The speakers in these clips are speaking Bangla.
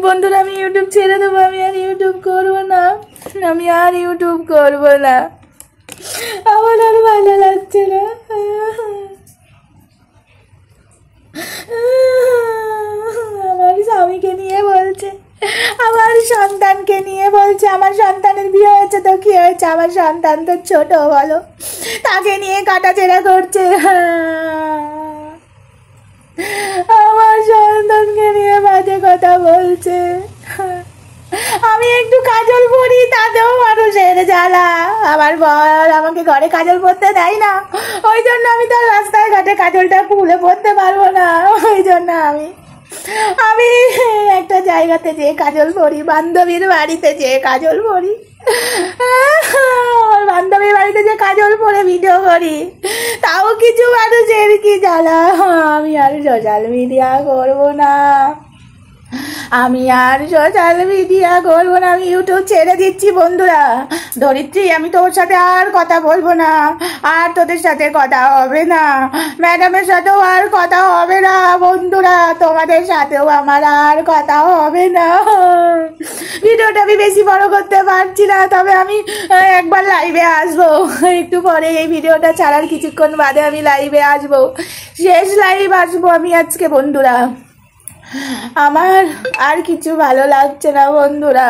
বন্ধুরা আমি ইউটিউব ছেড়ে দেবো, আমি আর ইউটিউব করবো না, আমি আর ইউটিউব করবো না, আমার আর ভালো লাগছে না। আমার স্বামীকে নিয়ে বলছে, আমার সন্তানকে নিয়ে বলছে, আমার সন্তানের বিয়ে হয়েছে তো কি হয়েছে, আমার সন্তান তো ছোট, বলো, তাকে নিয়ে কাটাছেড়া করছে। আমার সন্তানকে নিয়ে বাজে কথা বলছে। আমি একটু কাজল পরি তাতেও মানুষের জ্বালা। আমার বর আমাকে ঘরে কাজল পরতে দেয় না, ওই জন্য আমি তো রাস্তায় ঘাটে কাজলটা খুলে পরতে পারবো না, ওই জন্য আমি একটা জায়গাতে যেয়ে কাজল পরি, বান্ধবীর বাড়িতে যেয়ে কাজল পরি, বান্ধবীর বাড়িতে যে কাজল পরে ভিডিও করি, তাও কিছু মানুষের কি জ্বালা। আমি আর সোশ্যাল মিডিয়া করবো না, আমি আর সোশ্যাল মিডিয়া করবো না, আমি ইউটিউব ছেড়ে দিচ্ছি। বন্ধুরা ধরিত্রী, আমি তোর সাথে আর কথা বলবো না, আর তোদের সাথে কথা হবে না, ম্যাডামের সাথেও আর কথা হবে না। বন্ধুরা তোমাদের সাথেও আমার আর কথা হবে না। ভিডিওটা আমি বেশি বড় করতে পারছি না, তবে আমি একবার লাইভে আসবো একটু পরে, এই ভিডিওটা ছাড়ার কিছুক্ষণ বাদে আমি লাইভে আসবো, শেষ লাইভ আসবো আমি আজকে। বন্ধুরা আমার আর কিছু ভালো লাগছে না বন্ধুরা,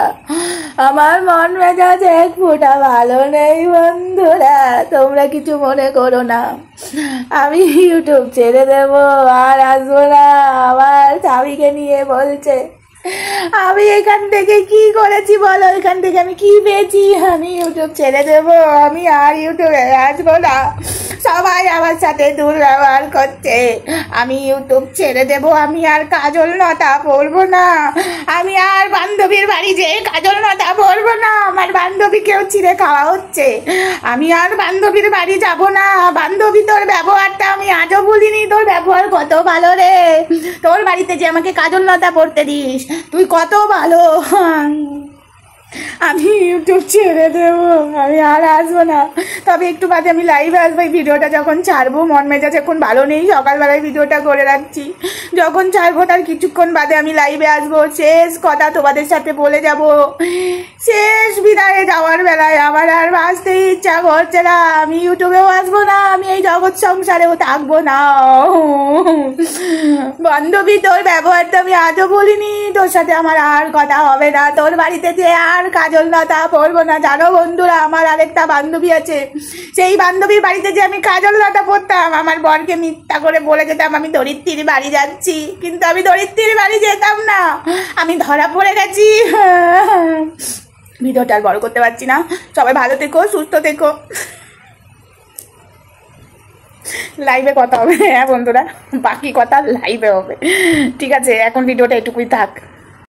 আমার মন মেজাজ এক ফোঁটা ভালো নেই বন্ধুরা, তোমরা কিছু মনে করো না, আমি ইউটিউব ছেড়ে দেবো, আর আসবো না। আমার স্বামীকে নিয়ে বলছে, আমি এখান থেকে কি করেছি বলো, এখান থেকে আমি কি পেয়েছি, আমি ইউটিউব ছেড়ে দেবো, আমি আর ইউটিউবে আসবো না। সবাই আমার সাথে দুর্ব্যবহার করছে, আমি ইউটিউব ছেড়ে দেবো, আমি আর কাজল লতা পরবো না, আমি আর বান্ধবীর বাড়ি যেয়ে কাজল লতা পরবো না, আমার বান্ধবীকেও ছিঁড়ে খাওয়া হচ্ছে, আমি আর বান্ধবীর বাড়ি যাব না। বান্ধবী, তোর ব্যবহারটা আমি আজও ভুলিনি, তোর ব্যবহার কত ভালো রে, তোর বাড়িতে যে আমাকে কাজল লতা পরতে দিস, তুই কত ভালো। আমি ইউটিউব ছেড়ে দেবো, আমি আর আসবো না, তবে একটু বাদে আমি লাইভে আসবো। এই ভিডিওটা যখন ছাড়বো, মন মেজাজ এখন ভালো নেই, সকালবেলায় ভিডিওটা করে রাখছি, যখন ছাড়বো তার কিছুক্ষণ বাদে আমি লাইভে আসবো, শেষ কথা তোমাদের সাথে বলে যাব, শেষ বিদায়ে যাওয়ার বেলায় আমার আর বাঁচতে ইচ্ছা করছে না, আমি ইউটিউবেও আসবো না, আমি এই জগৎ সংসারেও থাকবো না। বান্ধবী, তোর ব্যবহারটা আমি আজও বলিনি, তোর সাথে আমার আর কথা হবে না, তোর বাড়িতে যে আর কাজল লতা পরবো না। জানো বন্ধুরা, আমার আরেকটা বান্ধবী আছে, সেই বান্ধবীর বাড়িতে যে আমি কাজল লতা পরতাম, আমার বরকে মিথ্যা করে বলে যেতাম আমি ধরিত্রীর বাড়ি যাচ্ছি, কিন্তু আমি ধরিত্রীর বাড়ি যেতাম না, আমি ধরা পড়ে গেছি। ভিডিওটা আর বড় করতে পারছি না, সবাই ভালো থেকো, সুস্থ থেকো, লাইভে কথা হবে। হ্যাঁ বন্ধুরা, বাকি কথা লাইভে হবে, ঠিক আছে, এখন ভিডিওটা এটুকুই থাক।